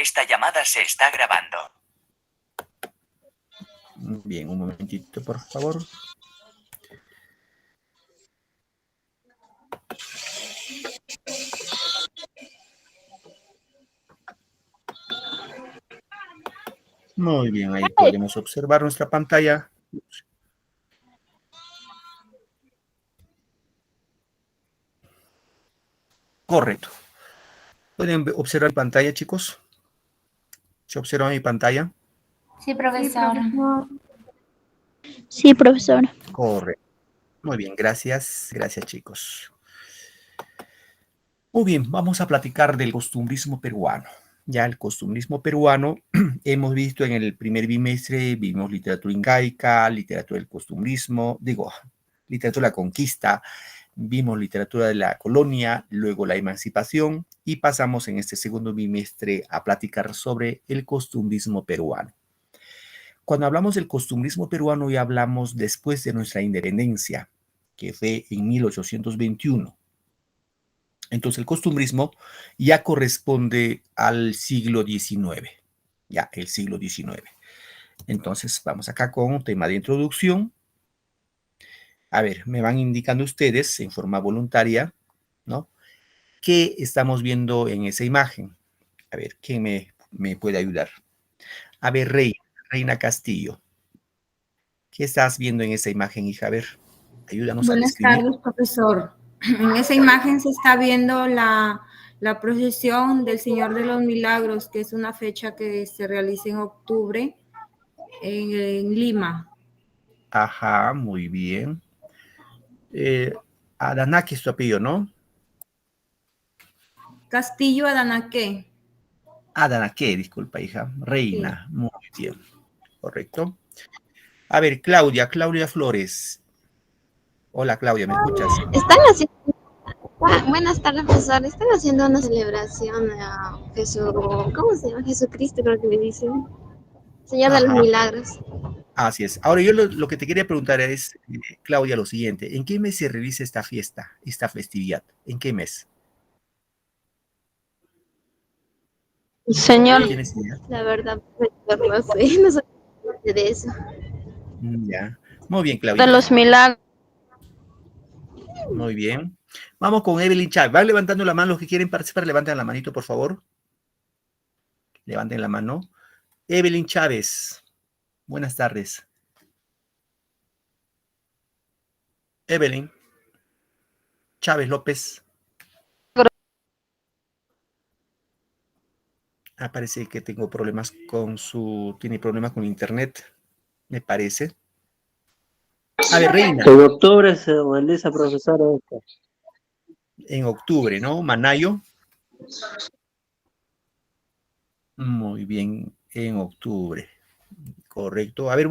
Esta llamada se está grabando. Bien, un momentito, por favor. Muy bien, ahí podemos observar nuestra pantalla. Correcto. ¿Pueden observar mi pantalla, chicos? ¿Se observa mi pantalla? Sí, profesor. Sí, profesor. Correcto. Muy bien, gracias. Gracias, chicos. Muy bien, vamos a platicar del costumbrismo peruano. Ya el costumbrismo peruano, hemos visto en el primer bimestre, vimos literatura incaica, literatura del costumbrismo, literatura de la conquista, vimos literatura de la colonia, luego la emancipación, y pasamos en este segundo bimestre a platicar sobre el costumbrismo peruano. Cuando hablamos del costumbrismo peruano, ya hablamos después de nuestra independencia, que fue en 1821. Entonces el costumbrismo ya corresponde al siglo XIX, ya el siglo XIX. Entonces vamos acá con un tema de introducción. A ver, me van indicando ustedes en forma voluntaria, ¿no? ¿Qué estamos viendo en esa imagen? A ver, ¿quién me puede ayudar? A ver, Reina Castillo. ¿Qué estás viendo en esa imagen, hija? A ver, ayúdanos a Buenas describir. tardes, profesor. En esa imagen se está viendo la procesión del Señor de los Milagros, que es una fecha que se realiza en octubre en Lima. Ajá, muy bien. Adanaki es tu apellido, ¿no? Castillo Adanaque. Adanaque, disculpa, hija. Reina, Sí. muy bien. Correcto. A ver, Claudia Flores. Hola, Claudia, ¿me escuchas? Están haciendo... Buenas tardes, profesor. Están haciendo una celebración a Jesús... ¿Cómo se llama? Jesucristo, creo que le dicen. Señor de los Ajá, Milagros. así es. Ahora, yo lo que te quería preguntar es, Claudia, lo siguiente. ¿En qué mes se realiza esta fiesta, esta festividad? ¿En qué mes? Señor, ¿Tienes idea? la verdad, profesor, no sé, no soy parte de eso. Ya. Muy bien, De Claudia. los milagros. Muy bien. Vamos con Evelyn Chávez. Van levantando la mano los que quieren participar. Levanten la manito, por favor. Levanten la mano. Evelyn Chávez. Buenas tardes. Evelyn Chávez López. Parece que tengo problemas tiene problemas con internet, me parece. A ver, Reina. En octubre se realiza, profesora. En octubre, ¿no? Manayo. Muy bien, en octubre. Correcto. A ver,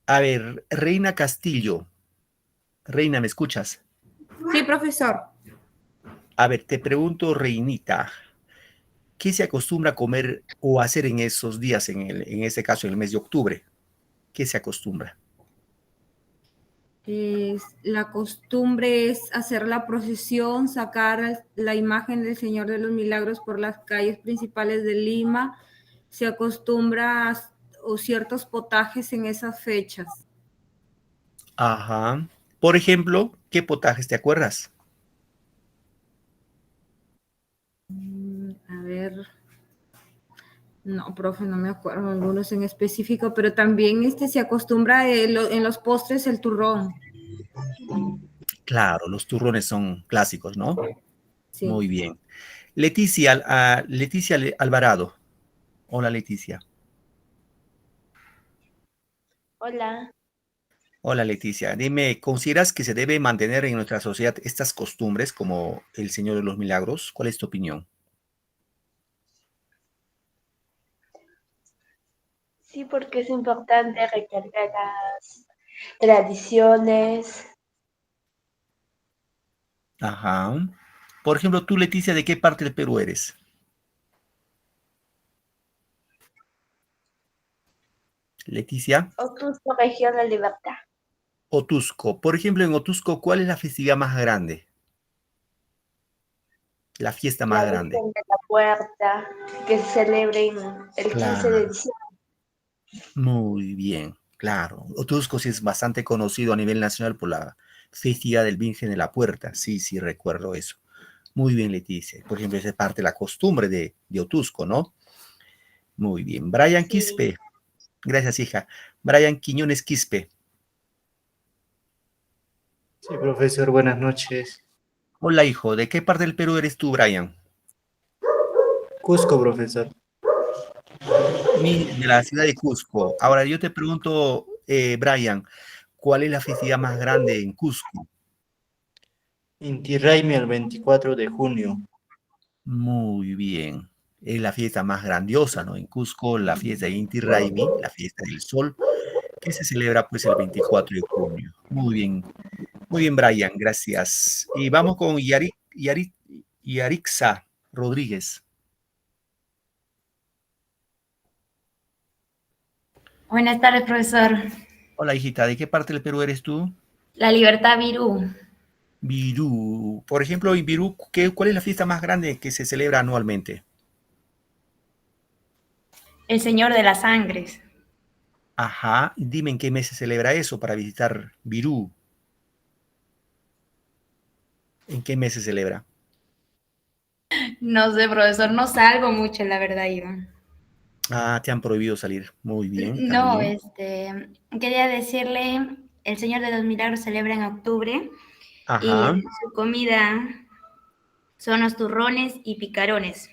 a ver, Reina Castillo. Reina, ¿me escuchas? Sí, profesor. A ver, te pregunto, Reinita, ¿qué se acostumbra a comer o hacer en esos días, en este caso, en el mes de octubre? ¿Qué se acostumbra? La costumbre es hacer la procesión, sacar la imagen del Señor de los Milagros por las calles principales de Lima. Se acostumbra o ciertos potajes en esas fechas. Ajá. Por ejemplo, ¿qué potajes te acuerdas? A ver, no, profe, no me acuerdo algunos en específico, pero también se acostumbra en los postres el turrón. Claro, los turrones son clásicos, ¿no? Sí. Muy bien. Leticia Alvarado. Hola, Leticia. Hola. Hola, Leticia. Dime, ¿consideras que se debe mantener en nuestra sociedad estas costumbres como el Señor de los Milagros? ¿Cuál es tu opinión? Sí, porque es importante recalcar las tradiciones. Ajá. Por ejemplo, tú, Leticia, ¿de qué parte del Perú eres? Leticia. Otusco, región de Libertad. Otusco. Por ejemplo, en Otusco, ¿cuál es la festividad más grande? la fiesta más La grande. Virgen de la Puerta, que se celebra el 15 de Claro, diciembre. muy bien, claro. Otusco sí es bastante conocido a nivel nacional por la festividad del Virgen de la Puerta. Sí, sí, recuerdo eso. Muy bien, Leticia. Por ejemplo, esa es parte de la costumbre de Otusco, ¿no? Muy bien. Brian Sí. Quispe. Gracias, hija. Brian Quiñones Quispe. Sí, profesor, buenas noches. Hola, hijo. ¿De qué parte del Perú eres tú, Brian? Cusco, profesor. De la ciudad de Cusco. Ahora, yo te pregunto, Brian, ¿cuál es la festividad más grande en Cusco? Inti Raymi el 24 de junio. Muy bien. Es la fiesta más grandiosa, ¿no? En Cusco, la fiesta de Inti Raymi, la fiesta del sol, que se celebra pues el 24 de junio. Muy bien, Brian, gracias. Y vamos con Yarixa Rodríguez. Buenas tardes, profesor. Hola, hijita, ¿de qué parte del Perú eres tú? La Libertad Virú, Virú. Por ejemplo, en Virú, ¿cuál es la fiesta más grande que se celebra anualmente? el Señor de las Sangres. Ajá, dime en qué mes se celebra eso para visitar Virú. ¿En qué mes se celebra? No sé, profesor, no salgo mucho, la verdad, Iván. Ah, te han prohibido salir. Muy bien, está No, bien. quería decirle, el Señor de los Milagros celebra en octubre y Ajá, su comida son los turrones y picarones.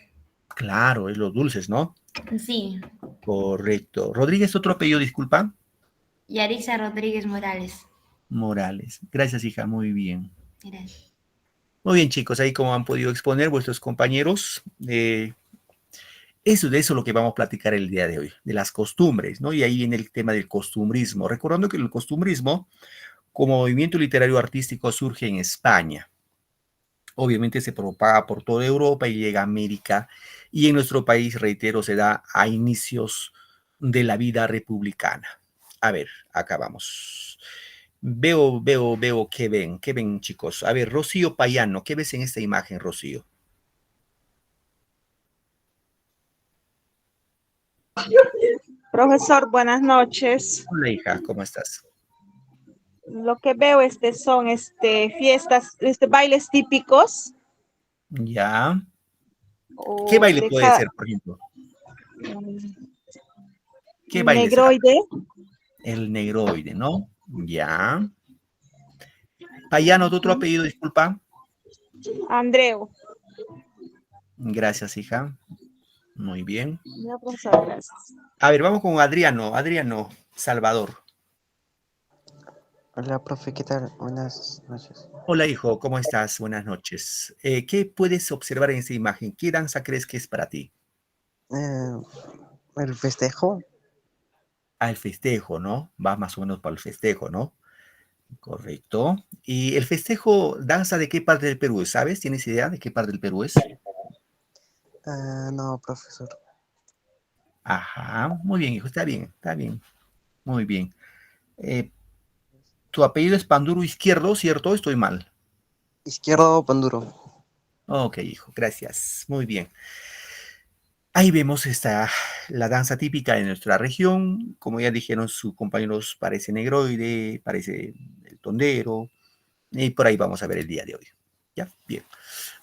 claro, es los dulces, ¿no? Sí, Correcto. Rodríguez, otro apellido, disculpa. Yarixa Rodríguez Morales. Morales. Gracias, hija, muy bien. Gracias. Muy bien, chicos, ahí como han podido exponer vuestros compañeros, eso de eso es lo que vamos a platicar el día de hoy, de las costumbres, ¿no? Y ahí viene el tema del costumbrismo. Recordando que el costumbrismo, como movimiento literario artístico, surge en España. Obviamente se propaga por toda Europa y llega a América. Y en nuestro país, reitero, se da a inicios de la vida republicana. A ver, acá vamos. Veo, ¿qué ven, chicos? A ver, Rocío Payano, ¿qué ves en esta imagen, Rocío? Profesor, buenas noches. Hola, hija, ¿cómo estás? Lo que veo son fiestas, bailes típicos Ya. ¿Qué o baile de puede cada ser, por ejemplo? ¿Qué baile será? negroide. El negroide, ¿no? Ya. Payano, ¿tu otro apellido, disculpa? Andreu. Gracias, hija. Muy bien. Ya, profesor, gracias. A ver, vamos con Adriano. Adriano Salvador. Hola, profe, ¿qué tal? Buenas noches. Hola, hijo, ¿cómo estás? Buenas noches. ¿Qué puedes observar en esta imagen? ¿Qué danza crees que es para ti? El festejo, Ah, el festejo, ¿no? Va más o menos para el festejo, ¿no? Correcto. ¿Y el festejo, danza de qué parte del Perú es? ¿Sabes? ¿Tienes idea de qué parte del Perú es? no, profesor. Ajá, muy bien, hijo, está bien, está bien. Muy bien. Tu apellido es Panduro Izquierdo, ¿cierto? Estoy mal. Izquierdo, Panduro. Ok, hijo, gracias. Muy bien. Ahí vemos la danza típica de nuestra región. Como ya dijeron sus compañeros, parece negroide, parece el tondero. Y por ahí vamos a ver el día de hoy. ¿Ya? Bien.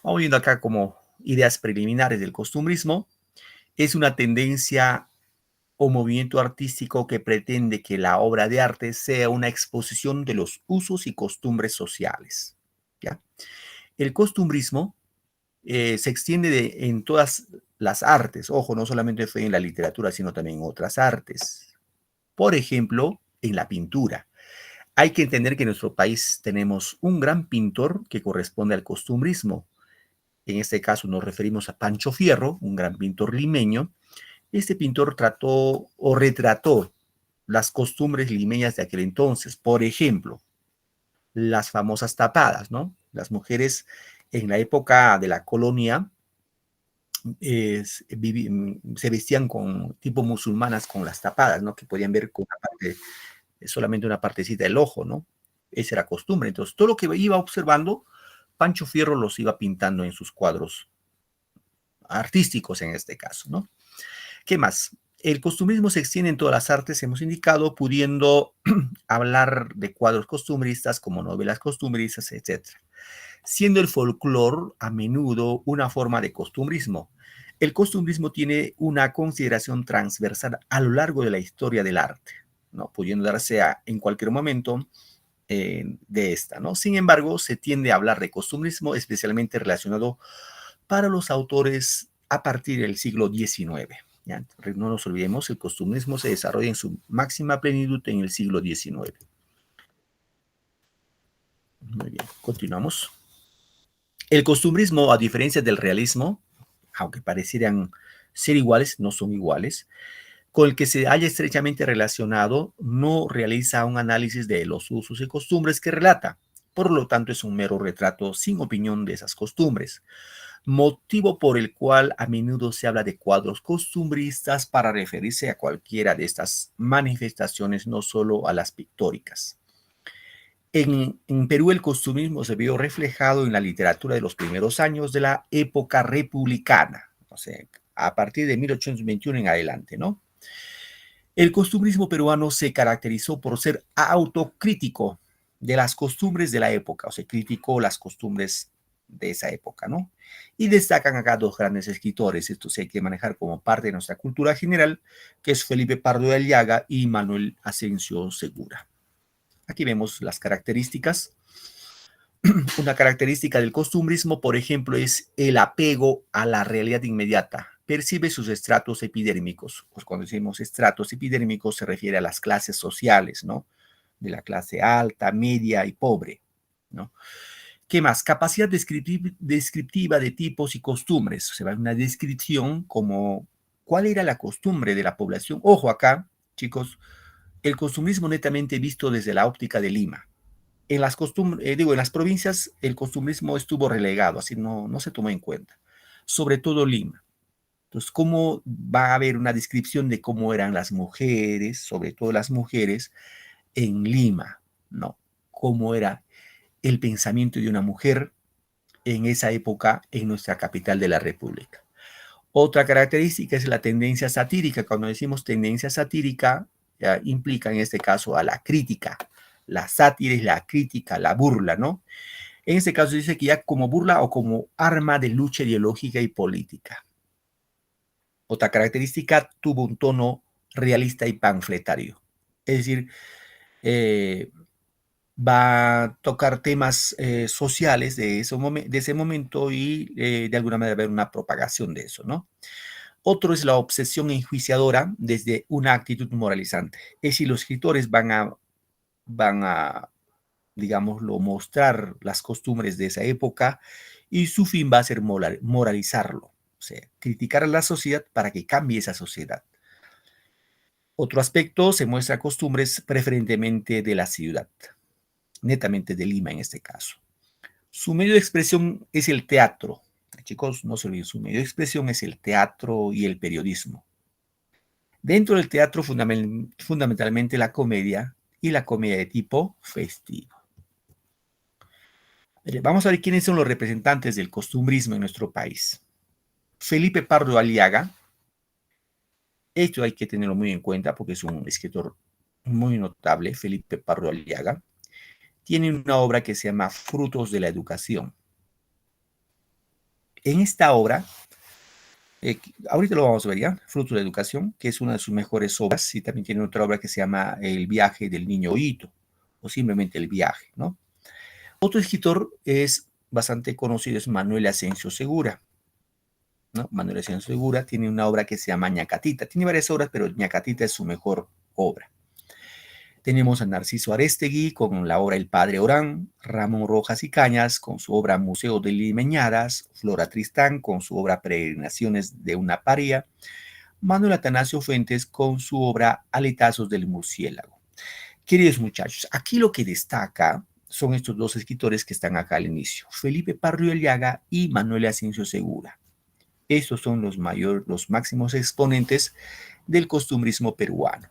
Vamos viendo acá como ideas preliminares del costumbrismo. Es una tendencia o movimiento artístico que pretende que la obra de arte sea una exposición de los usos y costumbres sociales. ¿Ya? El costumbrismo se extiende en todas las artes. Ojo, no solamente fue en la literatura, sino también en otras artes. Por ejemplo, en la pintura. Hay que entender que en nuestro país tenemos un gran pintor que corresponde al costumbrismo. En este caso nos referimos a Pancho Fierro, un gran pintor limeño. Este pintor trató o retrató las costumbres limeñas de aquel entonces. Por ejemplo, las famosas tapadas, ¿no? Las mujeres en la época de la colonia se vestían con tipo musulmanas con las tapadas, ¿no? Que podían ver con solamente una partecita del ojo, ¿no? Esa era costumbre. Entonces, todo lo que iba observando Pancho Fierro los iba pintando en sus cuadros artísticos en este caso, ¿no? ¿Qué más? El costumbrismo se extiende en todas las artes, hemos indicado, pudiendo hablar de cuadros costumbristas como novelas costumbristas, etc. Siendo el folclore a menudo una forma de costumbrismo. El costumbrismo tiene una consideración transversal a lo largo de la historia del arte, ¿no? Pudiendo darse en cualquier momento de esta, ¿no? Sin embargo, se tiende a hablar de costumbrismo especialmente relacionado para los autores a partir del siglo XIX. ¿Ya? No nos olvidemos, el costumbrismo se desarrolla en su máxima plenitud en el siglo XIX. Muy bien, continuamos. El costumbrismo, a diferencia del realismo, aunque parecieran ser iguales, no son iguales, con el que se haya estrechamente relacionado, no realiza un análisis de los usos y costumbres que relata. Por lo tanto, es un mero retrato sin opinión de esas costumbres. Motivo por el cual a menudo se habla de cuadros costumbristas para referirse a cualquiera de estas manifestaciones, no solo a las pictóricas. En Perú el costumbrismo se vio reflejado en la literatura de los primeros años de la época republicana, o sea, a partir de 1821 en adelante, ¿no? El costumbrismo peruano se caracterizó por ser autocrítico de las costumbres de la época, o sea, criticó las costumbres de esa época, ¿no? Y destacan acá dos grandes escritores, esto se hay que manejar como parte de nuestra cultura general, que es Felipe Pardo de Aliaga y Manuel Asensio Segura. Aquí vemos las características. Una característica del costumbrismo, por ejemplo, es el apego a la realidad inmediata. Percibe sus estratos epidérmicos. Pues cuando decimos estratos epidérmicos se refiere a las clases sociales, ¿no? De la clase alta, media y pobre, ¿no? ¿Qué más? Capacidad descriptiva de tipos y costumbres. Se va a una descripción como cuál era la costumbre de la población. Ojo acá, chicos, el costumbrismo netamente visto desde la óptica de Lima. En las en las provincias el costumbrismo estuvo relegado, así no se tomó en cuenta. Sobre todo Lima. Entonces, ¿cómo va a haber una descripción de cómo eran las mujeres, sobre todo las mujeres, en Lima? No, cómo era el pensamiento de una mujer en esa época en nuestra capital de la República. Otra característica es la tendencia satírica. Cuando decimos tendencia satírica, implica en este caso a la crítica. La sátira es la crítica, la burla, ¿no? En este caso dice que ya como burla o como arma de lucha ideológica y política. Otra característica, tuvo un tono realista y panfletario. Es decir, va a tocar temas sociales de ese momento y de alguna manera va a haber una propagación de eso, ¿no? Otro es la obsesión enjuiciadora desde una actitud moralizante. Es decir, los escritores van a, digámoslo, mostrar las costumbres de esa época y su fin va a ser moralizarlo, o sea, criticar a la sociedad para que cambie esa sociedad. Otro aspecto, se muestra costumbres preferentemente de la ciudad, netamente de Lima en este caso. Su medio de expresión es el teatro. Chicos, no se olviden, su medio de expresión es el teatro y el periodismo. Dentro del teatro, fundamentalmente la comedia y la comedia de tipo festivo. Vamos a ver quiénes son los representantes del costumbrismo en nuestro país. Felipe Pardo Aliaga. Esto hay que tenerlo muy en cuenta porque es un escritor muy notable, Felipe Pardo Aliaga. Tiene una obra que se llama Frutos de la Educación. En esta obra, ahorita lo vamos a ver ya, Frutos de la Educación, que es una de sus mejores obras, y también tiene otra obra que se llama El viaje del niño Hito, o simplemente El viaje, ¿no? Otro escritor es bastante conocido, es Manuel Asensio Segura, ¿no? Manuel Asensio Segura tiene una obra que se llama Ñacatita. Tiene varias obras, pero Ñacatita es su mejor obra. Tenemos a Narciso Arestegui con la obra El Padre Orán, Ramón Rojas y Cañas con su obra Museo de Limeñadas, Flora Tristán con su obra Peregrinaciones de una paria, Manuel Atanasio Fuentes con su obra Aletazos del murciélago. Queridos muchachos, aquí lo que destaca son estos dos escritores que están acá al inicio, Felipe Pardo Aliaga y Manuel Asensio Segura. Estos son los máximos exponentes del costumbrismo peruano.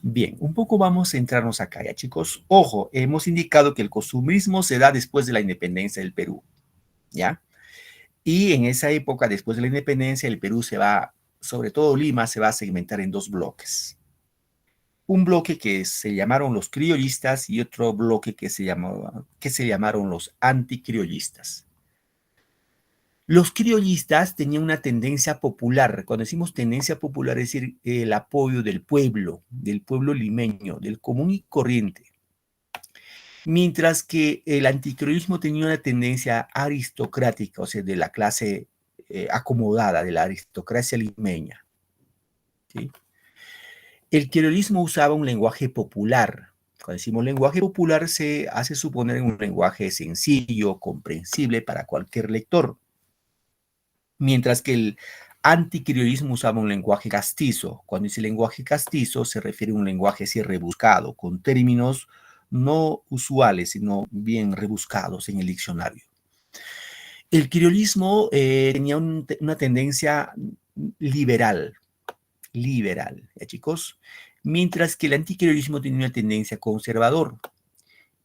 Bien, un poco vamos a centrarnos acá, ya chicos. Ojo, hemos indicado que el costumbrismo se da después de la independencia del Perú, ¿ya? Y en esa época, después de la independencia, el Perú se va, sobre todo Lima, se va a segmentar en dos bloques. Un bloque que se llamaron los criollistas y otro bloque que se llamaron los anticriollistas. Los criollistas tenían una tendencia popular. Cuando decimos tendencia popular, es decir, el apoyo del pueblo limeño, del común y corriente. Mientras que el anticriollismo tenía una tendencia aristocrática, o sea, de la clase acomodada, de la aristocracia limeña. ¿Sí? El criollismo usaba un lenguaje popular. Cuando decimos lenguaje popular, se hace suponer un lenguaje sencillo, comprensible para cualquier lector. Mientras que el anticriollismo usaba un lenguaje castizo. Cuando dice lenguaje castizo, se refiere a un lenguaje así rebuscado, con términos no usuales, sino bien rebuscados en el diccionario. El criollismo tenía una tendencia liberal, ¿ya, chicos? Mientras que el anticriollismo tenía una tendencia conservador.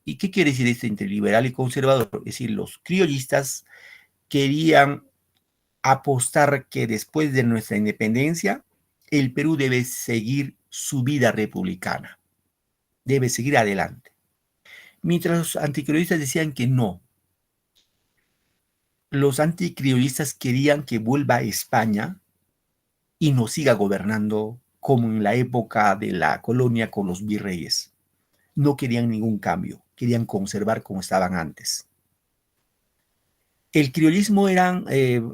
¿Y qué quiere decir esto entre liberal y conservador? Es decir, los criollistas querían apostar que después de nuestra independencia, el Perú debe seguir su vida republicana, debe seguir adelante. Mientras los anticriollistas decían que no. Los anticriollistas querían que vuelva a España y nos siga gobernando como en la época de la colonia con los virreyes. No querían ningún cambio, querían conservar como estaban antes. El criollismo era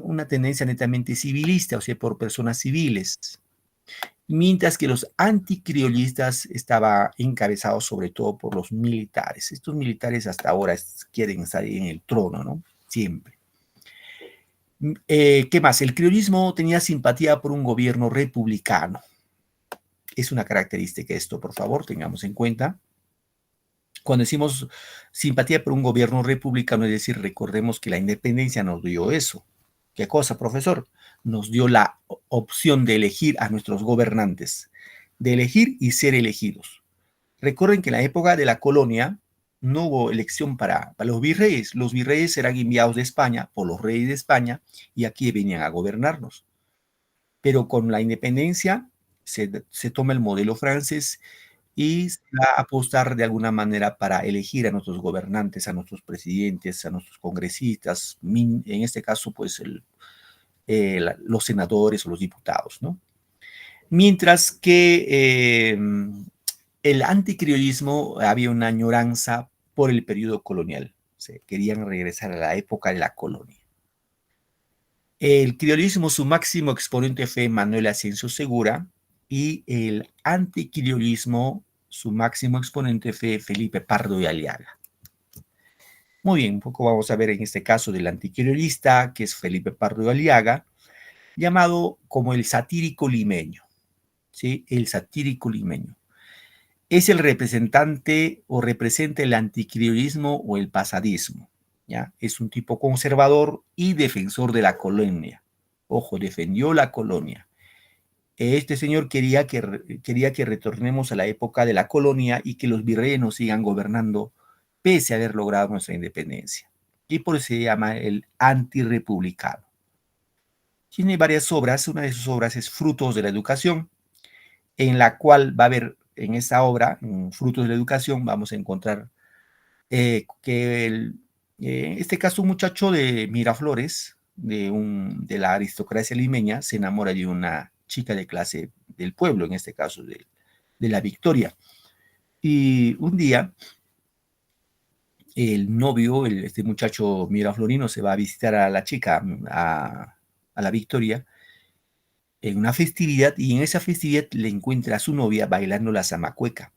una tendencia netamente civilista, o sea, por personas civiles, mientras que los anticriollistas estaban encabezados sobre todo por los militares. Estos militares hasta ahora quieren estar en el trono, ¿no? Siempre. ¿Qué más? El criollismo tenía simpatía por un gobierno republicano. Es una característica esto, por favor, tengamos en cuenta. Cuando decimos simpatía por un gobierno republicano, es decir, recordemos que la independencia nos dio eso. ¿Qué cosa, profesor? Nos dio la opción de elegir a nuestros gobernantes, de elegir y ser elegidos. Recuerden que en la época de la colonia no hubo elección para los virreyes. Los virreyes eran enviados de España por los reyes de España y aquí venían a gobernarnos. Pero con la independencia se toma el modelo francés y se va a apostar de alguna manera para elegir a nuestros gobernantes, a nuestros presidentes, a nuestros congresistas, en este caso, pues, los senadores o los diputados, ¿no? Mientras que el anticriollismo había una añoranza por el periodo colonial. Se querían regresar a la época de la colonia. El criollismo, su máximo exponente fue Manuel Ascencio Segura, y el anticriollismo, su máximo exponente fue Felipe Pardo de Aliaga. Muy bien, un poco vamos a ver en este caso del anticriolista, que es Felipe Pardo de Aliaga, llamado como el satírico limeño, ¿sí? El satírico limeño. Es el representante o representa el anticriollismo o el pasadismo, ¿ya? Es un tipo conservador y defensor de la colonia. Ojo, defendió la colonia. Este señor quería que retornemos a la época de la colonia y que los virreyes nos sigan gobernando pese a haber logrado nuestra independencia. Y por eso se llama el antirrepublicano. Tiene varias obras. Una de sus obras es Frutos de la Educación, en la cual va a haber, en esta obra, en Frutos de la Educación, vamos a encontrar que en este caso un muchacho de Miraflores, de la aristocracia limeña, se enamora de una chica de clase del pueblo, en este caso de la Victoria. Y un día, el novio, este muchacho miraflorino, se va a visitar a la chica, a la Victoria, en una festividad, y en esa festividad le encuentra a su novia bailando la zamacueca.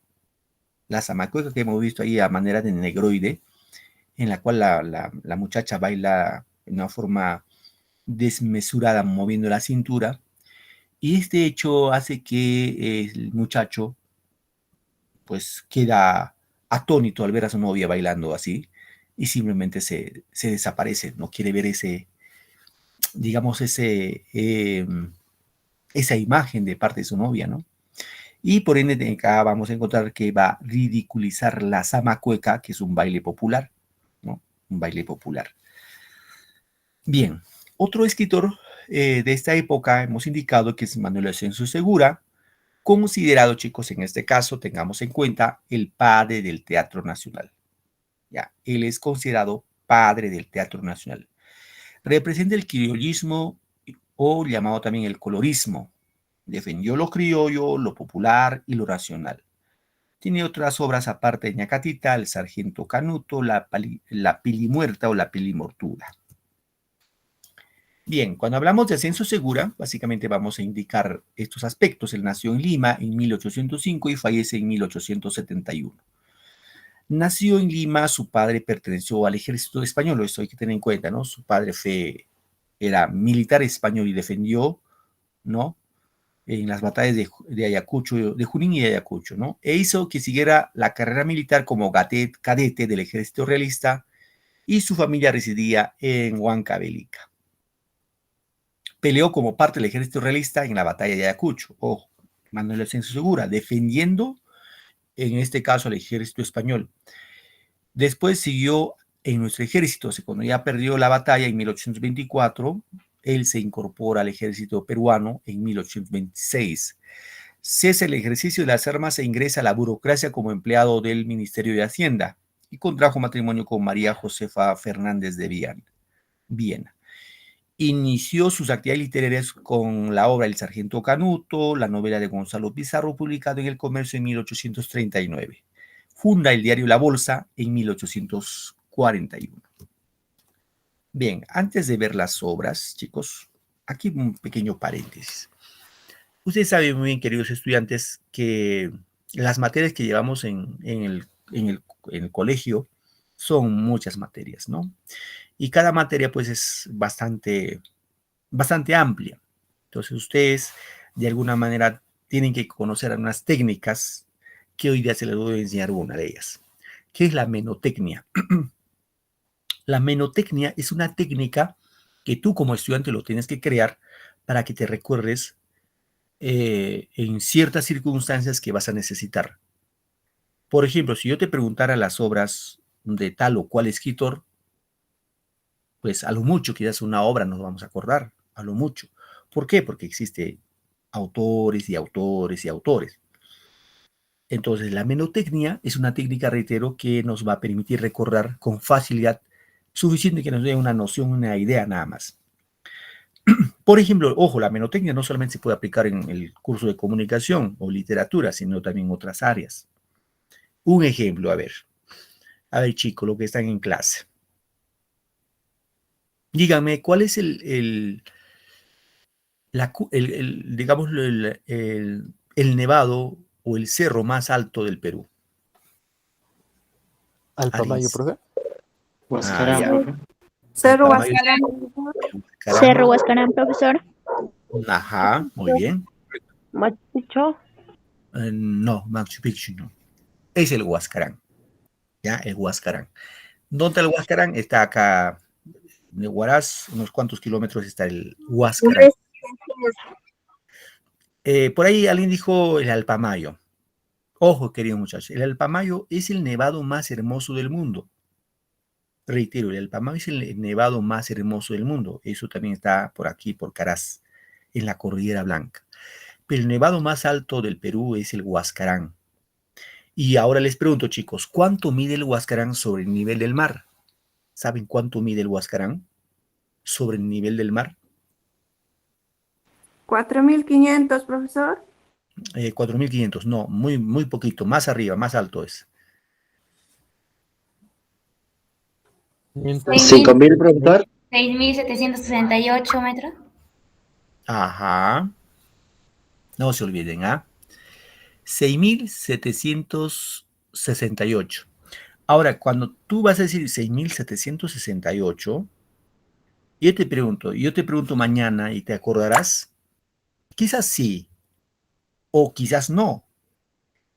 La zamacueca que hemos visto ahí a manera de negroide, en la cual la muchacha baila de una forma desmesurada, moviendo la cintura. Y este hecho hace que el muchacho pues queda atónito al ver a su novia bailando así y simplemente se desaparece, no quiere ver digamos, esa imagen de parte de su novia, ¿no? Y por ende acá vamos a encontrar que va a ridiculizar la zamacueca, que es un baile popular, ¿no? Un baile popular. Bien, otro escritor de esta época hemos indicado que es Manuel Ascenso Segura, considerado, chicos, en este caso, tengamos en cuenta, el padre del Teatro Nacional. Ya, él es considerado padre del Teatro Nacional. Representa el criollismo o llamado también el colorismo. Defendió lo criollo, lo popular y lo racional. Tiene otras obras aparte de Ñacatita, El Sargento Canuto, La Pili Muerta o La Pili Mortuda. Bien, cuando hablamos de Ascenso Segura, básicamente vamos a indicar estos aspectos. Él nació en Lima en 1805 y fallece en 1871. Nació en Lima, su padre perteneció al ejército español, esto hay que tener en cuenta, ¿no? Su padre era militar español y defendió, ¿no? En las batallas de Ayacucho, de Junín y de Ayacucho, ¿no? E hizo que siguiera la carrera militar como cadete del ejército realista y su familia residía en Huancavelica. Peleó como parte del ejército realista en la batalla de Ayacucho, ojo, Manuel Ascenso Segura, defendiendo en este caso al ejército español. Después siguió en nuestro ejército, cuando ya perdió la batalla en 1824, él se incorpora al ejército peruano en 1826. Cesa el ejercicio de las armas e ingresa a la burocracia como empleado del Ministerio de Hacienda y contrajo matrimonio con María Josefa Fernández de Viena. Inició sus actividades literarias con la obra El Sargento Canuto, la novela de Gonzalo Pizarro, publicado en El Comercio en 1839. Funda el diario La Bolsa en 1841. Bien, antes de ver las obras, chicos, aquí un pequeño paréntesis. Ustedes saben muy bien, queridos estudiantes, que las materias que llevamos en el colegio son muchas materias, ¿no? Y cada materia, pues, es bastante amplia. Entonces, ustedes, de alguna manera, tienen que conocer algunas técnicas que hoy día se les voy a enseñar una de ellas. ¿Qué es la menotecnia? La menotecnia es una técnica que tú como estudiante lo tienes que crear para que te recuerdes en ciertas circunstancias que vas a necesitar. Por ejemplo, si yo te preguntara las obras de tal o cual escritor, pues a lo mucho, quizás una obra nos vamos a acordar, a lo mucho. ¿Por qué? Porque existe autores y autores y autores. Entonces, la menotecnia es una técnica, reitero, que nos va a permitir recordar con facilidad, suficiente que nos dé una noción, una idea nada más. Por ejemplo, ojo, la menotecnia no solamente se puede aplicar en el curso de comunicación o literatura, sino también en otras áreas. Un ejemplo, a ver, chicos, lo que están en clase. Díganme, ¿cuál es digamos, el nevado o el cerro más alto del Perú? Alpamayo, profe. Huascarán, ya. profe. Cerro Alpamayo, Huascarán. Cerro Huascarán, profesor. Ajá, muy bien. Machu Picchu. No, Machu Picchu no. Es el Huascarán. ¿Ya? El Huascarán. ¿Dónde el Huascarán? Está acá de Huaraz, unos cuantos kilómetros está el Huascarán. Por ahí alguien dijo el Alpamayo. Ojo, querido muchacho, el Alpamayo es el nevado más hermoso del mundo. Reitero, el Alpamayo es el nevado más hermoso del mundo. Eso también está por aquí, por Caraz, en la Cordillera Blanca. Pero el nevado más alto del Perú es el Huascarán. Y ahora les pregunto, chicos, ¿cuánto mide el Huascarán sobre el nivel del mar? ¿Saben cuánto mide el Huascarán sobre el nivel del mar? 4.500, profesor. 4.500, no, muy poquito, más arriba, más alto es. 5.000, profesor. 6.768 metros. Ajá. No se olviden, ¿ah? 6.768. Ahora, cuando tú vas a decir 6.768, yo te pregunto mañana y te acordarás, quizás sí, o quizás no.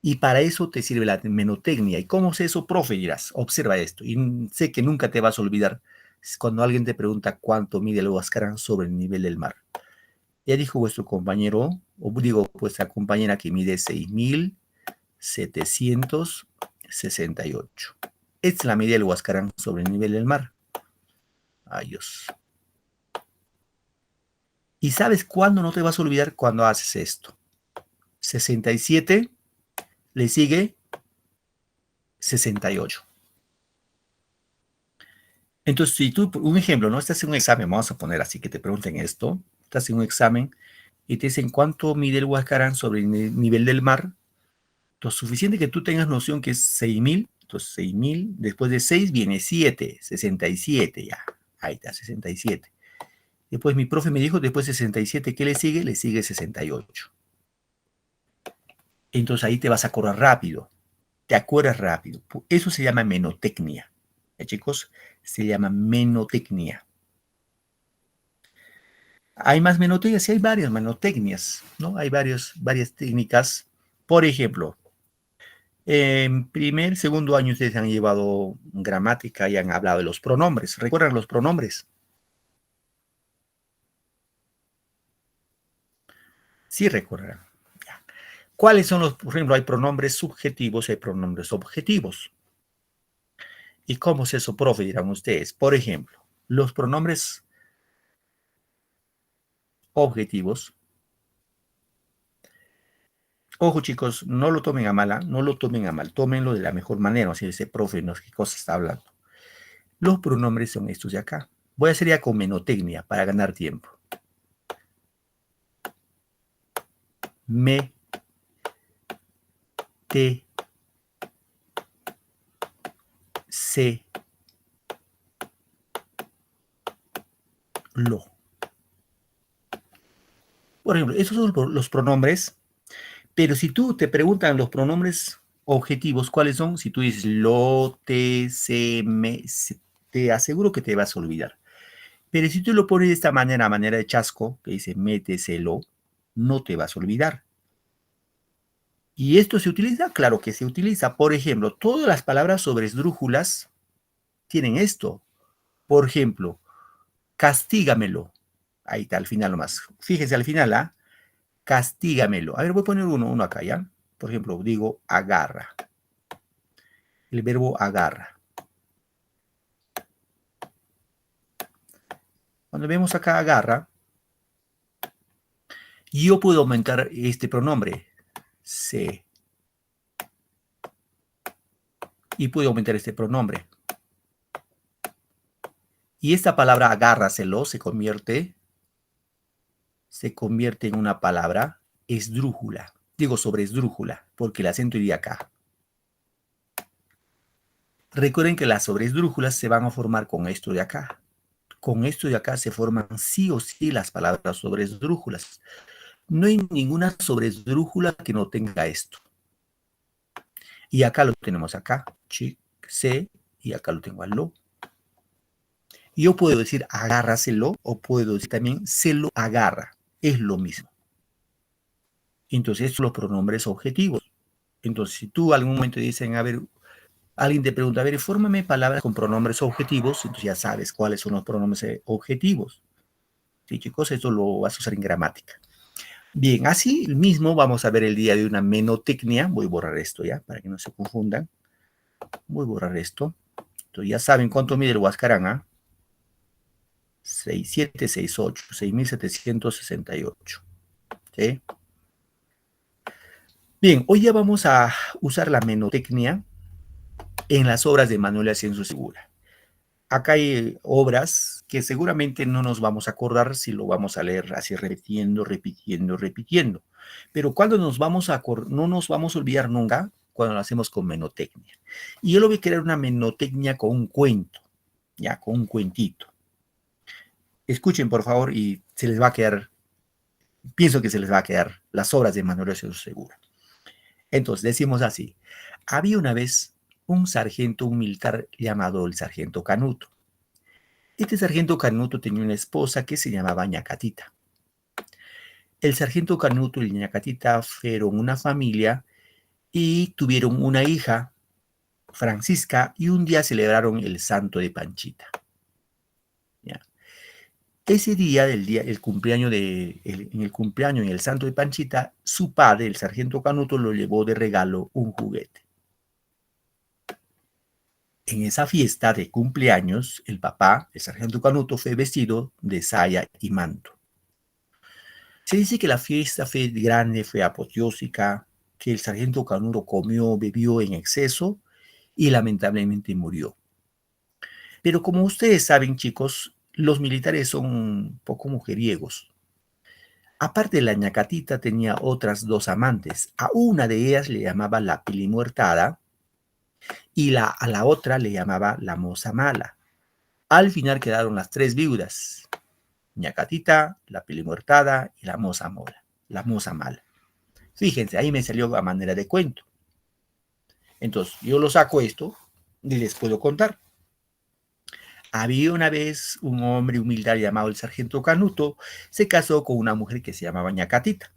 Y para eso te sirve la menotecnia. ¿Y cómo es eso, profe? Dirás, observa esto. Y sé que nunca te vas a olvidar cuando alguien te pregunta cuánto mide el Huascarán sobre el nivel del mar. Ya dijo vuestro compañero, o digo, vuestra compañera que mide 6.768. Esta es la medida del Huascarán sobre el nivel del mar. Ay, Dios. ¿Y sabes cuándo no te vas a olvidar? Cuando haces esto. 67, le sigue 68. Entonces, si tú, un ejemplo, ¿no? Estás en un examen, vamos a poner así que te pregunten esto. Estás en un examen y te dicen cuánto mide el Huascarán sobre el nivel del mar. Lo suficiente que tú tengas noción que es 6.000. Entonces, 6.000, después de 6 viene 7, 67 ya. Ahí está, 67. Después mi profe me dijo, después de 67, ¿qué le sigue? Le sigue 68. Entonces ahí te vas a acordar rápido. Te acuerdas rápido. Eso se llama menotecnia. ¿Ya, chicos? Se llama menotecnia. ¿Hay más menotecnias? Sí, hay varias menotecnias, ¿no? Hay varias técnicas. Por ejemplo, en primer, segundo año ustedes han llevado gramática y han hablado de los pronombres. ¿Recuerdan los pronombres? Sí, recuerdan. Ya. ¿Cuáles son los, por ejemplo, hay pronombres subjetivos y hay pronombres objetivos? ¿Y cómo es eso, profe? Dirán ustedes. Por ejemplo, los pronombres objetivos. Ojo, chicos, no lo tomen a mala, no lo tomen a mal, tómenlo de la mejor manera, así ese profe, no sé qué cosa está hablando. Los pronombres son estos de acá. Voy a hacer ya con menotecnia para ganar tiempo. Me, te, se, lo. Por ejemplo, esos son los pronombres, pero si tú te preguntan los pronombres objetivos, ¿cuáles son? Si tú dices lo, te, se, me, te aseguro que te vas a olvidar. Pero si tú lo pones de esta manera, a manera de chasco, que dice méteselo, no te vas a olvidar. ¿Y esto se utiliza? Claro que se utiliza. Por ejemplo, todas las palabras sobre esdrújulas tienen esto. Por ejemplo, castígamelo. Ahí está, al final nomás. Fíjese al final, ¿ah? Castígamelo. A ver, voy a poner uno acá, ¿ya? Por ejemplo, digo agarra. El verbo agarra. Cuando vemos acá agarra, yo puedo aumentar este pronombre. Se. Y puedo aumentar este pronombre. Y esta palabra agárraselo se convierte en una palabra esdrújula. Digo sobre esdrújula, porque el acento iría acá. Recuerden que las sobresdrújulas se van a formar con esto de acá. Con esto de acá se forman sí o sí las palabras sobresdrújulas. No hay ninguna sobresdrújula que no tenga esto. Y acá lo tenemos acá. Chic, se, y acá lo tengo al lo. Yo puedo decir agárraselo o puedo decir también se lo agarra. Es lo mismo. Entonces, estos son los pronombres objetivos. Entonces, si tú algún momento dicen, a ver, alguien te pregunta, a ver, fórmame palabras con pronombres objetivos, entonces ya sabes cuáles son los pronombres objetivos. Sí, chicos, esto lo vas a usar en gramática. Bien, así mismo vamos a ver el día de una menotecnia. Voy a borrar esto ya, para que no se confundan. Voy a borrar esto. Entonces, ya saben cuánto mide el Huascarán, ¿ah? 6768, 6768. ¿Sí? Bien, hoy ya vamos a usar la menotecnia en las obras de Manuel Ascenso Segura. Acá hay obras que seguramente no nos vamos a acordar si lo vamos a leer así repitiendo. Pero cuando no nos vamos a olvidar nunca cuando lo hacemos con menotecnia. Y yo lo voy a crear una menotecnia con un cuento, ya, con un cuentito. Escuchen, por favor, y se les va a quedar, pienso que se les va a quedar las obras de Manuel Ascenso Segura. Entonces, decimos así. Había una vez un militar llamado el sargento Canuto. Este sargento Canuto tenía una esposa que se llamaba Ñacatita. El sargento Canuto y Ñacatita fueron una familia y tuvieron una hija, Francisca, y un día celebraron el santo de Panchita. ¿Ya? Ese día, el cumpleaños en el cumpleaños en el santo de Panchita, su padre, el sargento Canuto, lo llevó de regalo un juguete. En esa fiesta de cumpleaños, el papá, el sargento Canuto, fue vestido de saya y manto. Se dice que la fiesta fue grande, fue apoteósica, que el sargento Canuto comió, bebió en exceso y lamentablemente murió. Pero como ustedes saben, chicos, los militares son un poco mujeriegos. Aparte de la ñacatita, tenía otras dos amantes. A una de ellas le llamaba la pilimuertada y a la otra le llamaba la moza mala. Al final quedaron las tres viudas: ñacatita, la pilimuertada y la moza mala. Fíjense, ahí me salió a manera de cuento. Entonces, yo lo saco esto y les puedo contar. Había una vez un hombre, un militar llamado el sargento Canuto, se casó con una mujer que se llamaba ñacatita.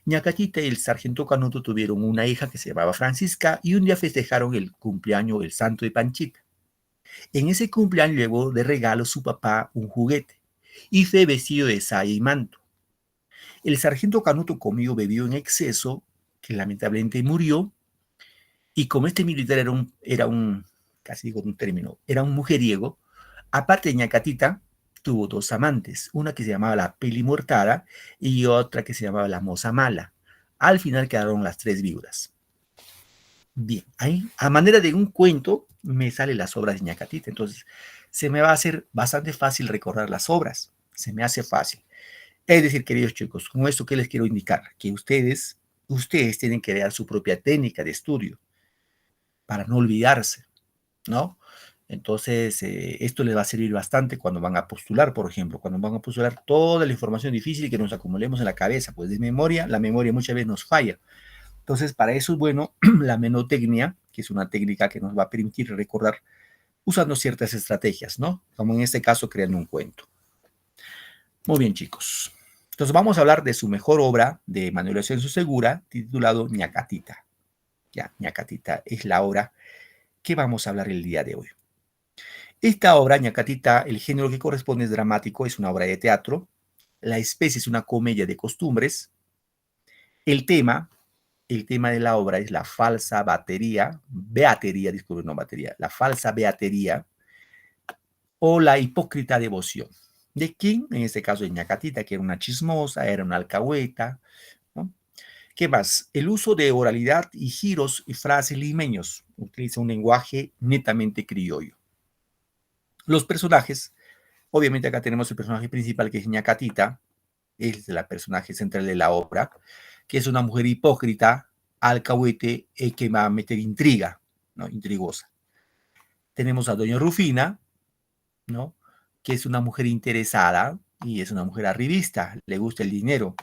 ñacatita y el sargento Canuto tuvieron una hija que se llamaba Francisca y un día festejaron el cumpleaños del santo de Panchita. En ese cumpleaños llevó de regalo su papá un juguete y fue vestido de saya y manto. El sargento Canuto comió, bebió en exceso, que lamentablemente murió, y como este militar era un casi digo un término, era un mujeriego, aparte de ñacatita, tuvo dos amantes, una que se llamaba la pilimuertada y otra que se llamaba la moza mala. Al final quedaron las tres viudas. Bien, ahí, a manera de un cuento, me salen las obras de ñacatita, entonces se me va a hacer bastante fácil recordar las obras, se me hace fácil. Es decir, queridos chicos, con esto que les quiero indicar, que ustedes tienen que crear su propia técnica de estudio para no olvidarse, ¿no? Entonces, esto les va a servir bastante cuando van a postular, por ejemplo, cuando van a postular toda la información difícil que nos acumulemos en la cabeza, pues de memoria, la memoria muchas veces nos falla. Entonces, para eso es bueno la menotecnia, que es una técnica que nos va a permitir recordar usando ciertas estrategias, ¿no? Como en este caso, creando un cuento. Muy bien, chicos. Entonces, vamos a hablar de su mejor obra de Manuel Ascenso Segura, titulado ñacatita. Ya, ñacatita es la obra que vamos a hablar el día de hoy. Esta obra, ñacatita, el género que corresponde es dramático, es una obra de teatro. La especie es una comedia de costumbres. El tema de la obra es la falsa la falsa beatería o la hipócrita devoción. ¿De quién? En este caso de ñacatita, que era una chismosa, era una alcahueta, ¿no? ¿Qué más? El uso de oralidad y giros y frases limeños. Utiliza un lenguaje netamente criollo. Los personajes, obviamente acá tenemos el personaje principal que es ñacatita, es la personaje central de la obra, que es una mujer hipócrita, alcahuete, que va a meter intriga, ¿no? Intrigosa. Tenemos a doña Rufina, ¿no? Que es una mujer interesada y es una mujer arribista, le gusta el dinero.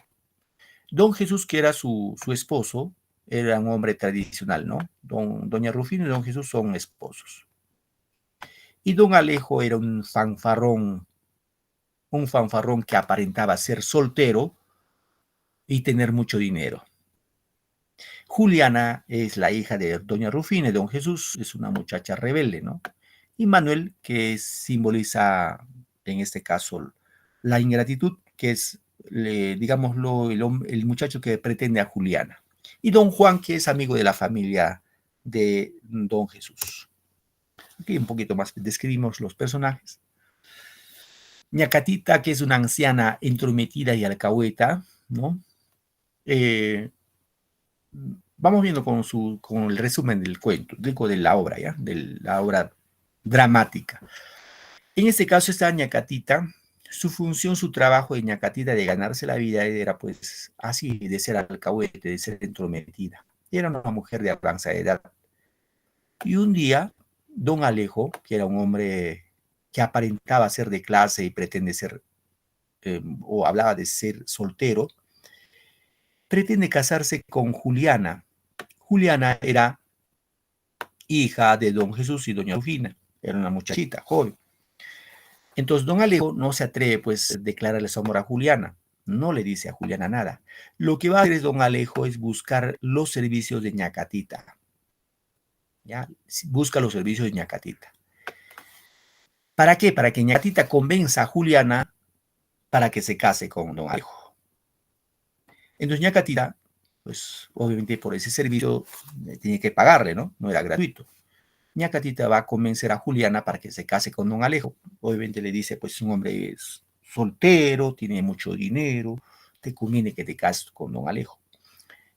Don Jesús, que era su esposo, era un hombre tradicional, ¿no? Doña Rufina y don Jesús son esposos. Y don Alejo era un fanfarrón que aparentaba ser soltero y tener mucho dinero. Juliana es la hija de doña Rufina y don Jesús es una muchacha rebelde, ¿no? Y Manuel, que simboliza, en este caso, la ingratitud, que es, digámoslo, el muchacho que pretende a Juliana. Y don Juan, que es amigo de la familia de don Jesús. Aquí un poquito más describimos los personajes. ñacatita, que es una anciana entrometida y alcahueta, ¿no? Vamos viendo con el resumen del cuento, de la obra, ¿ya? De la obra dramática. En este caso, esta ñacatita, su función, su trabajo de ñacatita de ganarse la vida era pues así, de ser alcahuete, de ser entrometida. Era una mujer de avanzada edad. Y un día, don Alejo, que era un hombre que aparentaba ser de clase y pretende ser, o hablaba de ser soltero, pretende casarse con Juliana. Juliana era hija de don Jesús y doña Rufina, era una muchachita joven. Entonces don Alejo no se atreve pues a declararle su amor a Juliana, no le dice a Juliana nada. Lo que va a hacer don Alejo es buscar los servicios de ñacatita. ¿Ya? Busca los servicios de ñacatita. ¿Para qué? Para que Ñacatita convenza a Juliana para que se case con don Alejo. Entonces Ñacatita, pues obviamente por ese servicio tiene que pagarle, ¿no? No era gratuito. Ñacatita va a convencer a Juliana para que se case con don Alejo. Obviamente le dice, pues un hombre es soltero, tiene mucho dinero, te conviene que te cases con don Alejo.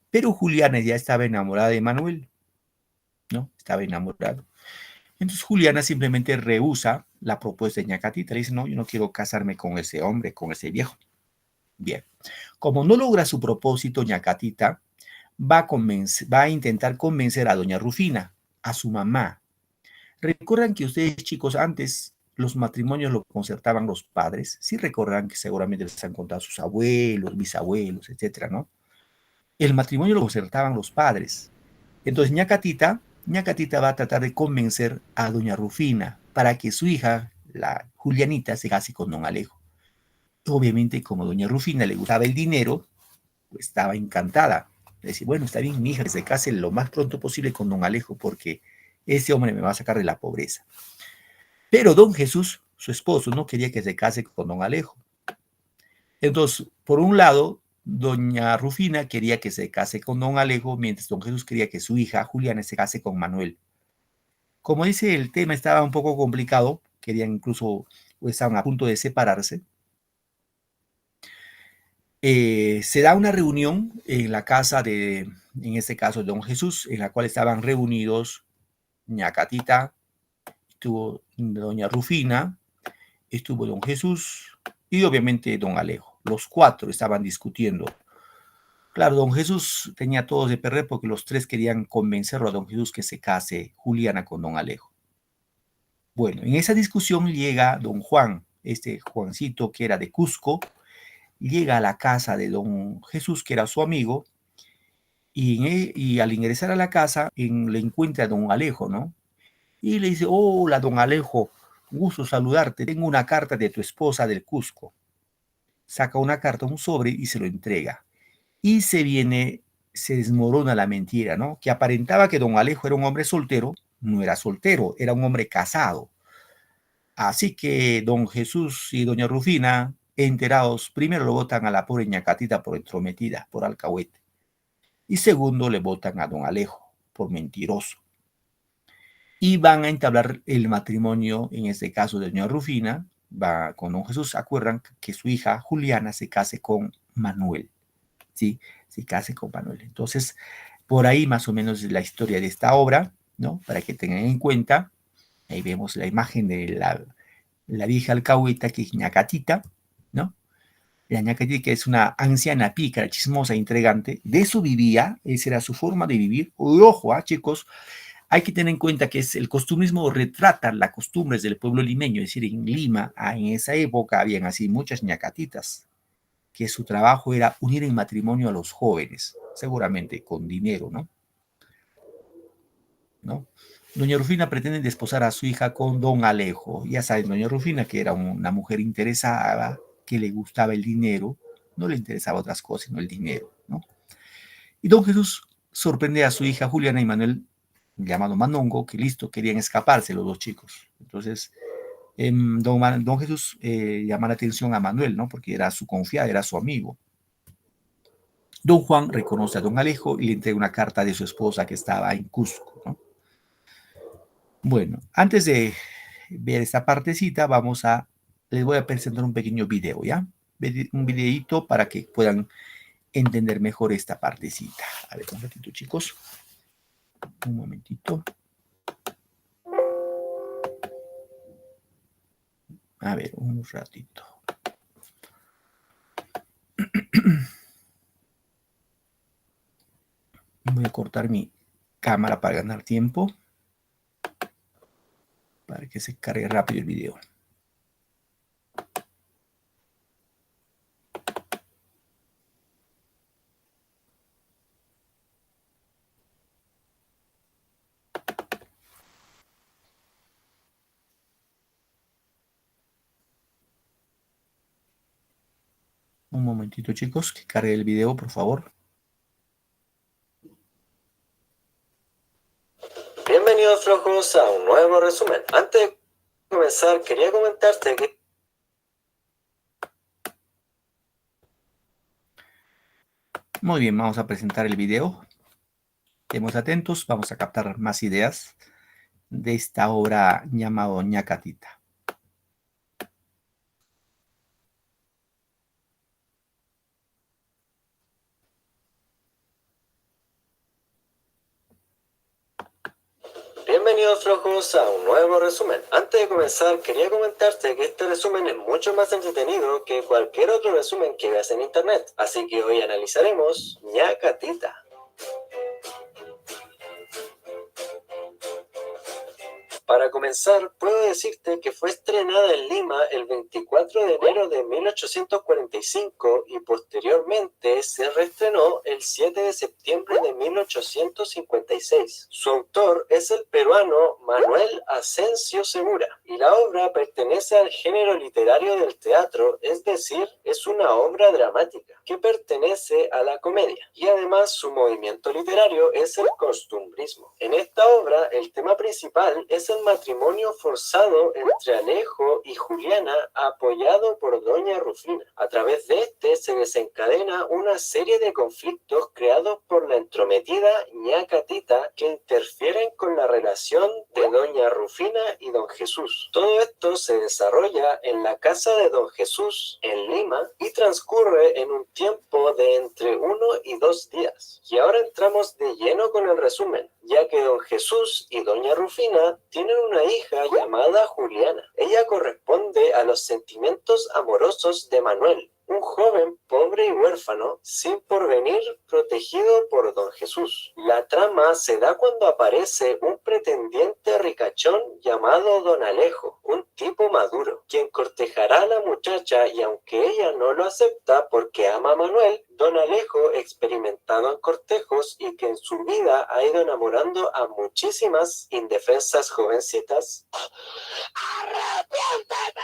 Pero Juliana ya estaba enamorada de Manuel, ¿no? Estaba enamorado. Entonces Juliana simplemente rehúsa la propuesta de Ñacatita. Le dice, no, yo no quiero casarme con ese hombre, con ese viejo. Bien. Como no logra su propósito, Ñacatita va a intentar convencer a doña Rufina, a su mamá. ¿Recuerdan que ustedes, chicos, antes los matrimonios lo concertaban los padres? Sí recordarán que seguramente les han contado sus abuelos, bisabuelos, etcétera, ¿no? El matrimonio lo concertaban los padres. Entonces Ñacatita va a tratar de convencer a doña Rufina para que su hija, la Julianita, se case con don Alejo. Obviamente, como doña Rufina le gustaba el dinero, pues estaba encantada. Le decía, bueno, está bien, mi hija, que se case lo más pronto posible con don Alejo, porque ese hombre me va a sacar de la pobreza. Pero don Jesús, su esposo, no quería que se case con don Alejo. Entonces, por un lado, doña Rufina quería que se case con don Alejo, mientras don Jesús quería que su hija, Juliana, se case con Manuel. Como dice, el tema estaba un poco complicado, querían incluso, o estaban a punto de separarse. Se da una reunión en la casa de, en este caso, don Jesús, en la cual estaban reunidos Ñacatita, estuvo doña Rufina, estuvo don Jesús y obviamente don Alejo. Los cuatro estaban discutiendo. Claro, don Jesús tenía todos de perder porque los tres querían convencerlo a don Jesús que se case Juliana con don Alejo. Bueno, en esa discusión llega don Juan, este Juancito que era de Cusco, llega a la casa de don Jesús, que era su amigo, y al ingresar a la casa le encuentra a don Alejo, ¿no? Y le dice, hola, don Alejo, gusto saludarte, tengo una carta de tu esposa del Cusco. Saca una carta, un sobre, y se lo entrega. Y se desmorona la mentira, ¿no? Que aparentaba que don Alejo era un hombre soltero, no era soltero, era un hombre casado. Así que don Jesús y doña Rufina, enterados, primero lo votan a la pobre Ñacatita por entrometida, por alcahuete. Y segundo, le votan a don Alejo por mentiroso. Y van a entablar el matrimonio, en este caso de doña Rufina, va con don Jesús. Acuerdan que su hija Juliana se case con Manuel, ¿sí? Se case con Manuel. Entonces, por ahí más o menos es la historia de esta obra, ¿no? Para que tengan en cuenta. Ahí vemos la imagen de la vieja alcahueta, que es Ñacatita, ¿no? La Ñacatita, que es una anciana pícara, chismosa, intrigante. De eso vivía, esa era su forma de vivir. Ojo, chicos, hay que tener en cuenta que el costumbrismo retrata las costumbres del pueblo limeño, es decir, en Lima, en esa época habían así muchas ñacatitas, que su trabajo era unir en matrimonio a los jóvenes, seguramente con dinero, ¿no? Doña Rufina pretende desposar a su hija con don Alejo. Ya saben, doña Rufina, que era una mujer interesada, que le gustaba el dinero, no le interesaba otras cosas, sino el dinero, ¿no? Y don Jesús sorprende a su hija Juliana y Manuel, llamado Manongo, que listo, querían escaparse los dos chicos. Entonces, don Jesús llama la atención a Manuel, ¿no? Porque era su confiado, era su amigo. Don Juan reconoce a don Alejo y le entrega una carta de su esposa que estaba en Cusco, ¿no? Bueno, antes de ver esta partecita, les voy a presentar un pequeño video, ¿ya? Un videito para que puedan entender mejor esta partecita. A ver, un ratito, chicos. Un momentito. A ver, un ratito. Voy a cortar mi cámara para ganar tiempo, para que se cargue rápido el video. Un momentito, chicos, que cargue el video, por favor. Bienvenidos, flojos, a un nuevo resumen. comenzar, quería comentarte que... Muy bien, vamos a presentar el video. Estemos atentos, vamos a captar más ideas de esta obra llamada Ñacatita. Bienvenidos flojos a un nuevo resumen. Antes de comenzar, quería comentarte que este resumen es mucho más entretenido que cualquier otro resumen que veas en internet. Así que hoy analizaremos Ñacatita. Para comenzar, puedo decirte que fue estrenada en Lima el 24 de enero de 1845 y posteriormente se reestrenó el 7 de septiembre de 1856. Su autor es el peruano Manuel Asensio Segura y la obra pertenece al género literario del teatro, es decir, es una obra dramática que pertenece a la comedia y además su movimiento literario es el costumbrismo. En esta obra el tema principal es el matrimonio forzado entre Alejo y Juliana apoyado por doña Rufina. A través de este se desencadena una serie de conflictos creados por la entrometida Ñacatita que interfieren con la relación de doña Rufina y don Jesús. Todo esto se desarrolla en la casa de don Jesús en Lima y transcurre en un tiempo de entre 1 y 2 días. Y ahora entramos de lleno con el resumen, ya que don Jesús y doña Rufina tienen una hija llamada Juliana. Ella corresponde a los sentimientos amorosos de Manuel, un joven pobre y huérfano, sin porvenir, protegido por don Jesús. La trama se da cuando aparece un pretendiente ricachón llamado don Alejo, un tipo maduro, quien cortejará a la muchacha y aunque ella no lo acepta porque ama a Manuel, don Alejo, experimentado en cortejos y que en su vida ha ido enamorando a muchísimas indefensas jovencitas, ¡arrepiéntete,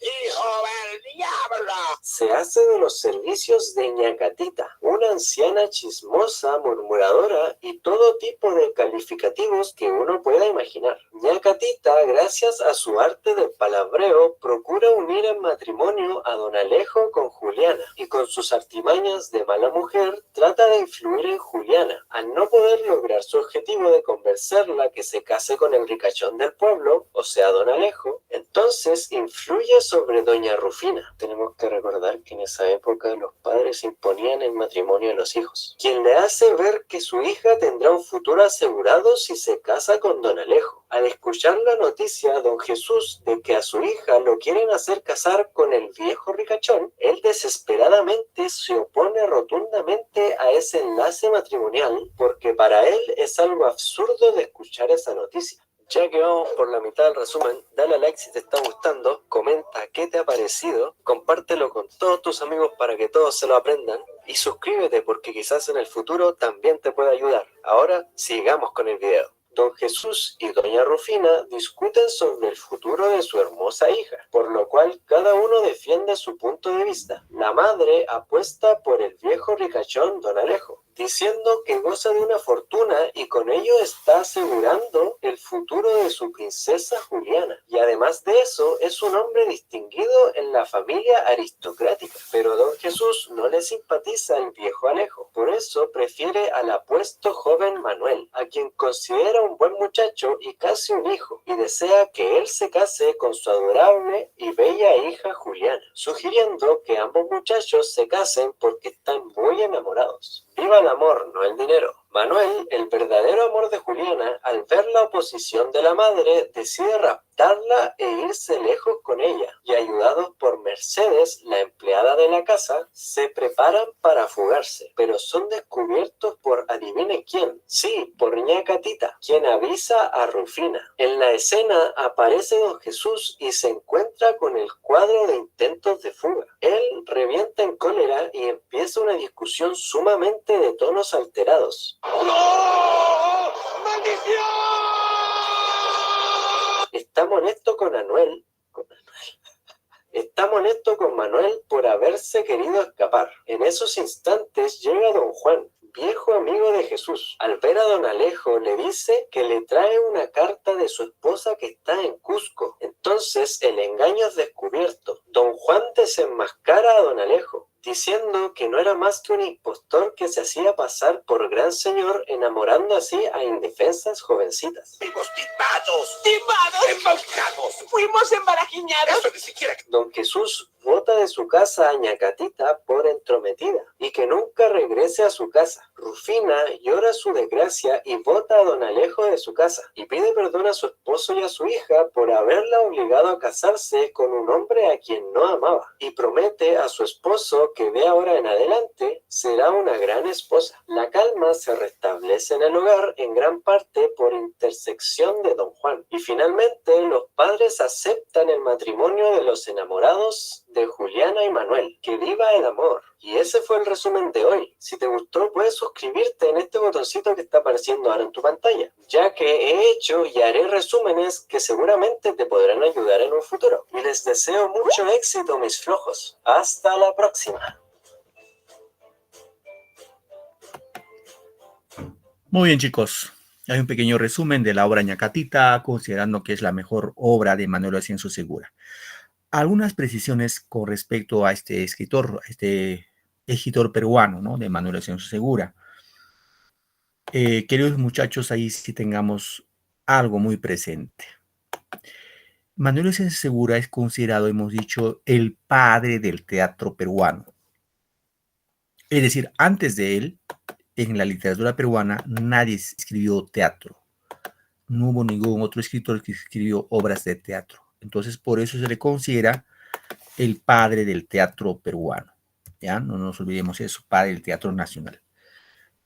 hijo del diablo!, se hace de los servicios de Ñacatita, una anciana chismosa, murmuradora y todo tipo de calificativos que uno pueda imaginar. Ñacatita, gracias a su arte del palabreo, procura unir en matrimonio a don Alejo con Juliana y con sus artimañas de mala mujer trata de influir en Juliana. Al no poder lograr su objetivo de convencerla que se case con el ricachón del pueblo, o sea don Alejo, entonces influye sobre doña Rufina. Tenemos que recordar que en esa época los padres imponían el matrimonio de los hijos, quien le hace ver que su hija tendrá un futuro asegurado si se casa con don Alejo. Al escuchar la noticia don Jesús de que a su hija lo quieren hacer casar con el viejo ricachón, él desesperadamente se opone rotundamente a ese enlace matrimonial porque para él es algo absurdo de escuchar esa noticia. Ya que vamos por la mitad del resumen, dale a like si te está gustando, comenta qué te ha parecido, compártelo con todos tus amigos para que todos se lo aprendan y suscríbete porque quizás en el futuro también te pueda ayudar. Ahora sigamos con el video. Don Jesús y doña Rufina discuten sobre el futuro de su hermosa hija, por lo cual cada uno defiende su punto de vista. La madre apuesta por el viejo ricachón don Alejo, diciendo que goza de una fortuna y con ello está asegurando el futuro de su princesa Juliana. Y además de eso, es un hombre distinguido en la familia aristocrática. Pero don Jesús no le simpatiza al viejo Alejo, por eso prefiere al apuesto joven Manuel, a quien considera un buen muchacho y casi un hijo, y desea que él se case con su adorable y bella hija Juliana, sugiriendo que ambos muchachos se casen porque están muy enamorados. ¡Viva el amor, no el dinero! Manuel, el verdadero amor de Juliana, al ver la oposición de la madre, decide raptarla e irse lejos con ella, y ayudados por Mercedes, la empleada de la casa, se preparan para fugarse, pero son descubiertos por adivine quién. Sí, por Ñacatita, quien avisa a Rufina. En la escena aparece don Jesús y se encuentra con el cuadro de intentos de fuga. Él revienta en cólera y empieza una discusión sumamente de tonos alterados. ¡No! ¡Maldición! Está molesto con Manuel. Está molesto con Manuel por haberse querido escapar. En esos instantes llega don Juan, viejo amigo de Jesús. Al ver a don Alejo, le dice que le trae una carta de su esposa que está en Cusco. Entonces el engaño es descubierto. Don Juan desenmascara a don Alejo, diciendo que no era más que un impostor que se hacía pasar por gran señor, enamorando así a indefensas jovencitas. Fuimos timados, embaucados, fuimos embarajiñados. Eso ni siquiera. Don Jesús bota de su casa a Ñacatita por entrometida y que nunca regrese a su casa. Rufina llora su desgracia y bota a don Alejo de su casa y pide perdón a su esposo y a su hija por haberla obligado a casarse con un hombre a quien no amaba, y promete a su esposo que de ahora en adelante será una gran esposa. La calma se restablece en el hogar en gran parte por intersección de don Juan, y finalmente los padres aceptan el matrimonio de los enamorados de Juliana y Manuel. ¡Que viva el amor! Y ese fue el resumen de hoy. Si te gustó, puedes suscribirte en este botoncito que está apareciendo ahora en tu pantalla, ya que he hecho y haré resúmenes que seguramente te podrán ayudar en un futuro. Y les deseo mucho éxito, mis flojos. Hasta la próxima. Muy bien, chicos. Hay un pequeño resumen de la obra Ñacatita, considerando que es la mejor obra de Manuel Ascenso Segura. Algunas precisiones con respecto a este escritor, escritor peruano, ¿no? De Manuel Ascenso Segura. Queridos muchachos, ahí sí tengamos algo muy presente. Manuel Ascenso Segura es considerado, hemos dicho, el padre del teatro peruano. Es decir, antes de él, en la literatura peruana, nadie escribió teatro. No hubo ningún otro escritor que escribió obras de teatro. Entonces, por eso se le considera el padre del teatro peruano. ¿Ya? No nos olvidemos eso, padre del teatro nacional.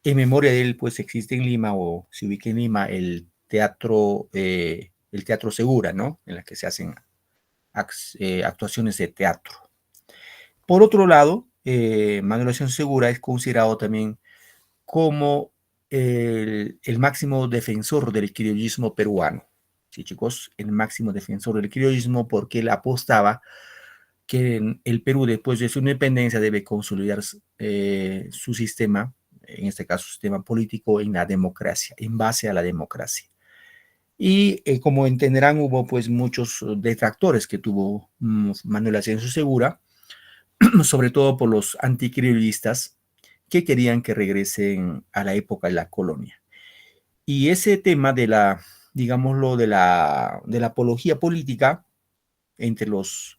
En memoria de él, pues, existe en Lima, o se ubica en Lima, el teatro Segura, ¿no? En la que se hacen actuaciones de teatro. Por otro lado, Manuel Ascenso Segura es considerado también como el máximo defensor del criollismo peruano. Sí, chicos, el máximo defensor del criollismo, porque él apostaba que el Perú, después de su independencia, debe consolidar su sistema, en este caso su sistema político, en la democracia, en base a la democracia. Y como entenderán, hubo pues muchos detractores que tuvo Manuel Ascenso Segura, sobre todo por los anticriollistas, que querían que regresen a la época de la colonia. Y ese tema de la, digámoslo, de la apología política entre los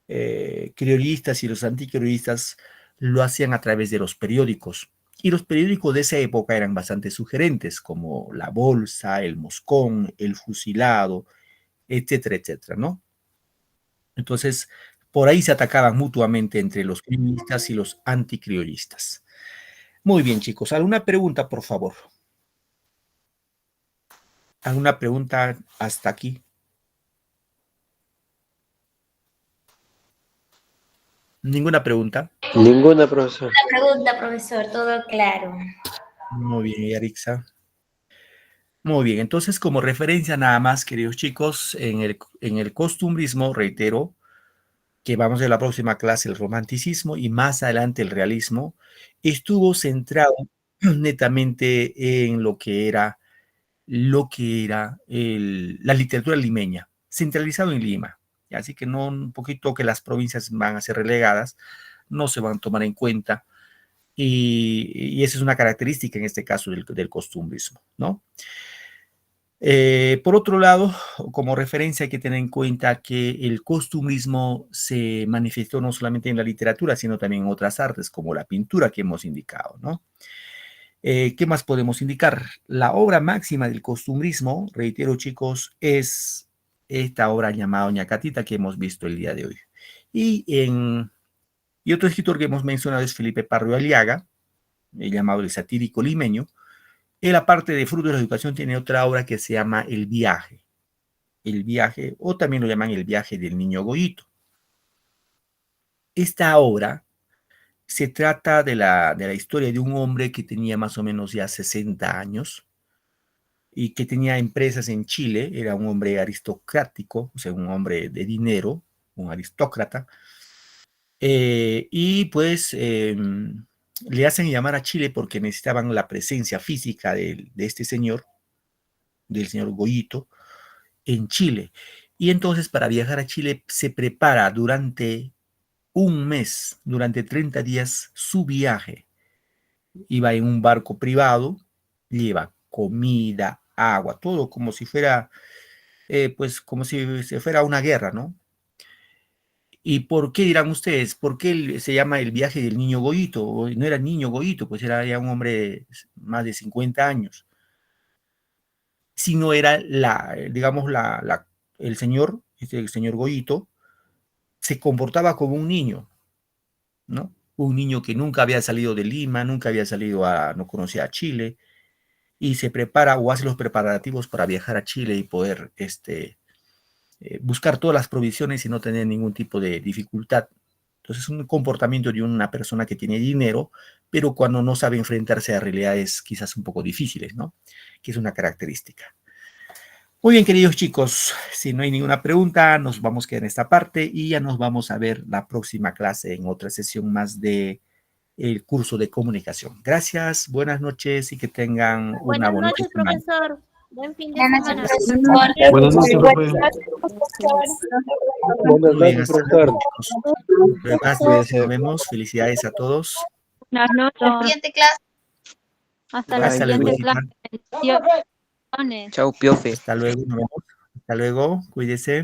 criollistas y los anticriollistas lo hacían a través de los periódicos. Y los periódicos de esa época eran bastante sugerentes, como La Bolsa, El Moscón, El Fusilado, etcétera, etcétera, ¿no? Entonces, por ahí se atacaban mutuamente entre los criollistas y los anticriollistas. Muy bien, chicos. ¿Alguna pregunta, por favor? ¿Alguna pregunta hasta aquí? ¿Ninguna pregunta? Ninguna, profesor. Una pregunta, profesor, todo claro. Muy bien, Yarixa. Muy bien, entonces como referencia nada más, queridos chicos, en el costumbrismo, reitero, que vamos a la próxima clase, el romanticismo y más adelante el realismo, estuvo centrado netamente en lo que era la literatura limeña, centralizado en Lima. Así que no, un poquito que las provincias van a ser relegadas, no se van a tomar en cuenta, y esa es una característica en este caso del costumbrismo, ¿no? Por otro lado, como referencia hay que tener en cuenta que el costumbrismo se manifestó no solamente en la literatura, sino también en otras artes, como la pintura que hemos indicado, ¿no? ¿Qué más podemos indicar? La obra máxima del costumbrismo, reitero, chicos, es esta obra llamada Ñacatita que hemos visto el día de hoy. Y otro escritor que hemos mencionado es Felipe Parrio Aliaga, llamado El Satírico Limeño. Él, aparte de Fruto de la Educación, tiene otra obra que se llama El Viaje. El Viaje, o también lo llaman El Viaje del Niño Goyito. Esta obra se trata de la historia de un hombre que tenía más o menos ya 60 años y que tenía empresas en Chile. Era un hombre aristocrático, o sea, un hombre de dinero, un aristócrata. Y pues le hacen llamar a Chile porque necesitaban la presencia física de este señor, del señor Goyito, en Chile. Y entonces para viajar a Chile se prepara durante un mes, durante 30 días, su viaje. Iba en un barco privado, lleva comida, agua, todo como si fuera, pues como si se fuera una guerra, ¿no? ¿Y por qué dirán ustedes? ¿Por qué se llama el viaje del niño Goyito? No era niño Goyito, pues era ya un hombre más de 50 años. Sino era digamos, el señor, el señor Goyito, se comportaba como un niño, ¿no? Un niño que nunca había salido de Lima, nunca había salido no conocía a Chile, y se prepara o hace los preparativos para viajar a Chile y poder buscar todas las provisiones y no tener ningún tipo de dificultad. Entonces es un comportamiento de una persona que tiene dinero, pero cuando no sabe enfrentarse a realidades quizás un poco difíciles, ¿no? Que es una característica. Muy bien, queridos chicos, si no hay ninguna pregunta, nos vamos a quedar en esta parte y ya nos vamos a ver la próxima clase en otra sesión más de el curso de comunicación. Gracias, buenas noches y que tengan una bonita semana. Profesor. Buen fin de Buenas semana. noches, Buenas noches, profe. Buenas Muy bien, noches, hasta profesor. luego. Gracias, nos vemos. Felicidades a todos. Buenas noches. Siguiente clase. Hasta la Hasta luego. siguiente clase. Bendiciones. Chao, piofe. Hasta luego, nos vemos. Hasta luego, cuídese.